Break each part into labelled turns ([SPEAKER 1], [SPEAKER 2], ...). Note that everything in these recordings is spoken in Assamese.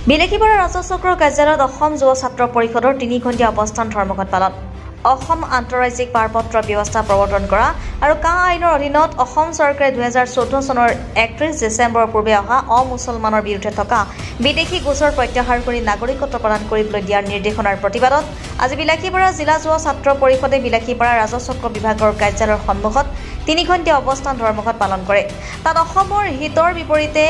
[SPEAKER 1] বিলাসীপাৰা ৰাজহ চক্ৰৰ কাৰ্যালয়ত অসম যুৱ ছাত্ৰ পৰিষদৰ ৩ ঘণ্টীয়া অৱস্থান ধৰ্মঘট পালন। অসম আন্তঃৰাজ্যিক পাৰপত্ৰ ব্যৱস্থা প্ৰৱৰ্তন কৰা আৰু কা আইনৰ অধীনত অসম চৰকাৰে ২০১৪ চনৰ ৩১ ডিচেম্বৰৰ পূৰ্বে অহা অমুছলমানৰ বিৰুদ্ধে থকা বিদেশী গোচৰ প্ৰত্যাহাৰ কৰি নাগৰিকত্ব প্ৰদান কৰিবলৈ দিয়াৰ নিৰ্দেশনাৰ প্ৰতিবাদত আজি বিলাসীপাৰা জিলা যুৱ ছাত্ৰ পৰিষদে বিলাসীপাৰা ৰাজহ চক্ৰ বিভাগৰ কাৰ্যালয়ৰ সন্মুখত ৩ ঘণ্টীয়া অৱস্থান ধৰ্মঘট পালন কৰে। তাত অসমৰ হিতৰ বিপৰীতে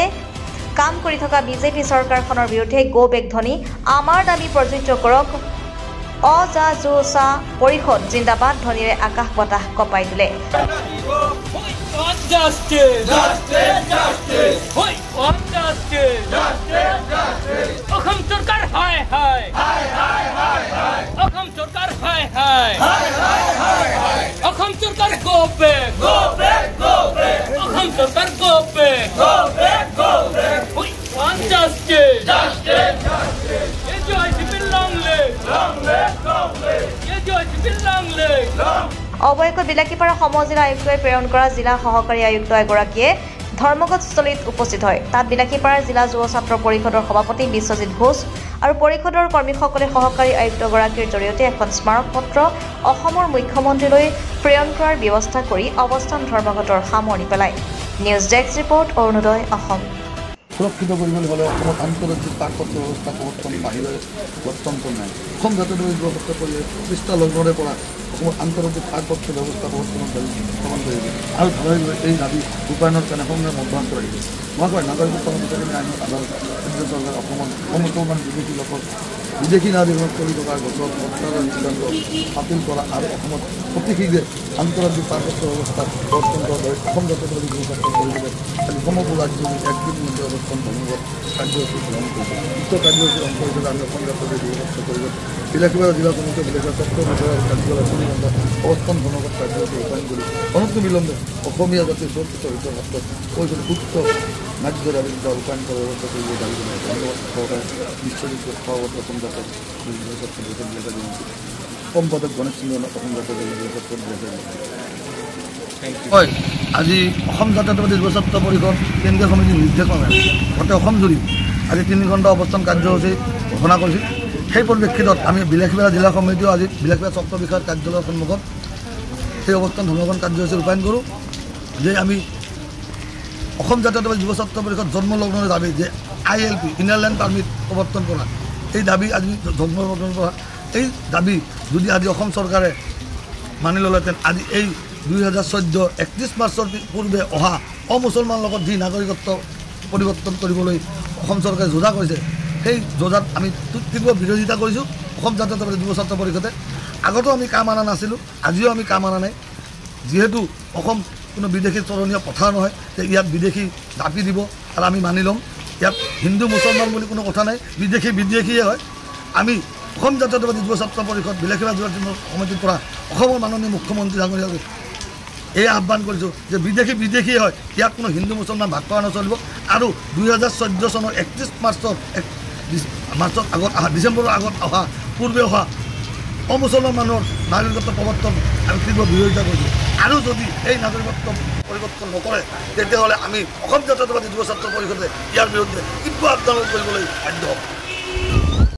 [SPEAKER 1] কাম কৰি থকা বিজেপি চৰকাৰখনৰ বিৰুদ্ধে গো বেক ধ্বনি আমাৰ দাবী প্ৰযোজ্য কৰক, অজাজোচা পৰিষদ জিন্দাবাদ ধ্বনিৰে আকাশ বতাহ কঁপাই তোলে। অৱশেষত বিলাসীপাৰা সমজিলা আয়ুক্তই প্ৰেৰণ কৰা জিলা সহকাৰী আয়ুক্ত এগৰাকীয়ে ধৰ্মঘটস্থলীত উপস্থিত হয়। তাত বিলাসীপাৰা জিলা যুৱ ছাত্ৰ পৰিষদৰ সভাপতি বিশ্বজিৎ ঘোষ আৰু পৰিষদৰ কৰ্মীসকলে সহকাৰী আয়ুক্তগৰাকীৰ জৰিয়তে এখন স্মাৰক পত্ৰ অসমৰ মুখ্যমন্ত্ৰীলৈ প্ৰেৰণ কৰাৰ ব্যৱস্থা কৰি অৱস্থান ধৰ্মঘটৰ সামৰণি পেলায়। News desk report, Arunodoi Assam.
[SPEAKER 2] সুৰক্ষিত কৰিবলৈ হ'লে অসমত আন্তঃৰাজ্যিক পাৰপত্ৰ ব্যৱস্থা প্ৰৱৰ্তন বাহিৰে বৰ্তন নাই। অসম জাতীয় ব্যৱস্থা কৰিলে পৃষ্ঠা লগ্নৰে পৰা অসমত আন্তঃৰাজ্যিক পাৰপত্ৰ ব্যৱস্থা প্ৰৱৰ্তনৰ দাবী উত্থাপন কৰিব আৰু ধাৰাবাহিকভাৱে এই দাবী ৰূপায়ণৰ কাৰণে সংগ্ৰাম অব্যাহত ৰাখিব। মহাশয় নাগৰিকত্ব সংশোধনী আইনত আদালত কেন্দ্ৰীয় চৰকাৰে অসমত সমুছলমান বিদেশী লোকক বিদেশী নাগৰিকক কৰি থকা গোচৰ প্ৰত্যাহাৰৰ সিদ্ধান্ত বাতিল কৰা আৰু অসমত অতি শীঘ্ৰে আন্তঃৰাজ্যিক পাৰপত্ৰ ব্যৱস্থা প্ৰৱৰ্তন কৰাৰ দৰে অসম জাতীয় ব্যৱস্থা কৰিবলৈ আজি সমগ্ৰ ৰাজ্যজুৰি ১ দিন মধ্যে অৱস্থান ধৰ্মঘট কাৰ্যসূচী গ্ৰহণ কৰিছে। উক্ত কাৰ্যসূচীৰ অংশ হিচাপে আমি অসম জাতীয় ব্যৱস্থা কৰিব বিলাসীপাৰা জিলা কমিটিয়ে বিলাসীপাৰা ছাত্ৰ বিষয়াৰ কাৰ্যালয় সন্মুখত অৱস্থান ধৰ্মঘট কাৰ্যসূচী ৰূপায়ণ কৰি অনতিবিলম্বে অসমীয়া জাতিৰ সুৰক্ষিত হিতৰ ক্ষেত্ৰত কৈছিল উক্ত ন্যায্য দাবী ৰূপায়ণ কৰাৰ ব্যৱস্থা কৰিব দাবী জনায়। ধন্যবাদ সহকাৰে বিশ্বজিৎ সভাপতি অসম জাতীয় সম্পাদক গণেশ সিংহ অসম জাতীয় হয়। আজি অসম জাতীয়তাবাদী যুৱ ছাত্ৰ পৰিষদ কেন্দ্ৰীয় সমিতিৰ নিৰ্দেশনাৰে গোটেই অসমজুৰি আজি ৩ ঘণ্টা অৱস্থান কাৰ্যসূচী ঘোষণা কৰিছিল। সেই পৰিপ্ৰেক্ষিতত আমি বিলাসীপাৰা জিলা সমিতিও আজি বিলাসীপাৰা চক্ৰ বিষয়াৰ কাৰ্যালয়ৰ সন্মুখত সেই অৱস্থান ধৰ্মঘট কাৰ্যসূচী ৰূপায়ণ কৰোঁ যে আমি অসম জাতীয়তাবাদী যুৱ ছাত্ৰ পৰিষদ জন্মলগ্নৰে দাবী যে ILP ইনাৰ লাইন পাৰ্মিট প্ৰৱৰ্তন কৰা এই দাবী আজি জন্মলগ্নৰ পৰা এই দাবী যদি আজি অসম চৰকাৰে মানি ল'লেহেঁতেন আজি এই ২০১৪ ৩১ মাৰ্চৰ পূৰ্বে অহা অমুছলমান লগত যি নাগৰিকত্ব পৰিৱৰ্তন কৰিবলৈ অসম চৰকাৰে যোজা কৰিছে সেই যোজাত আমি তীব্ৰ বিৰোধিতা কৰিছোঁ। অসম জাতীয়তাবাদী যুৱ ছাত্ৰ পৰিষদে আগতো আমি কাম অনা নাছিলোঁ, আজিও আমি কাম অনা নাই। যিহেতু অসম কোনো বিদেশী চৰণীয় পথাৰ নহয় যে ইয়াত বিদেশী জাপি দিব আৰু আমি মানি ল'ম। ইয়াত হিন্দু মুছলমান বুলি কোনো কথা নাই, বিদেশীয়ে হয়। আমি অসম জাতীয়তাবাদী যুৱ ছাত্ৰ পৰিষদ বিলাসীপাৰা জিলা সমিতিৰ পৰা অসমৰ মাননীয় মুখ্যমন্ত্ৰী ডাঙৰীয়াক এই আহ্বান কৰিছোঁ যে বিদেশীয়ে হয়, ইয়াত কোনো হিন্দু মুছলমান ভাগ কৰা নচলিব। আৰু ২০১৪ চনৰ ৩১ মাৰ্চৰ আগত অহা ডিচেম্বৰৰ আগত অহা পূৰ্বে অহা অমুছলমান মানুহৰ নাগৰিকত্ব প্ৰৱৰ্তন আমি তীব্ৰ বিৰোধিতা কৰিছোঁ। আৰু যদি এই নাগৰিকত্ব পৰিৱৰ্তন নকৰে তেতিয়াহ'লে আমি অসম জাতীয়তাবাদী যুৱ ছাত্ৰ পৰিষদে ইয়াৰ বিৰুদ্ধে তীব্ৰ আন্দোলন কৰিবলৈ বাধ্য হ'ম।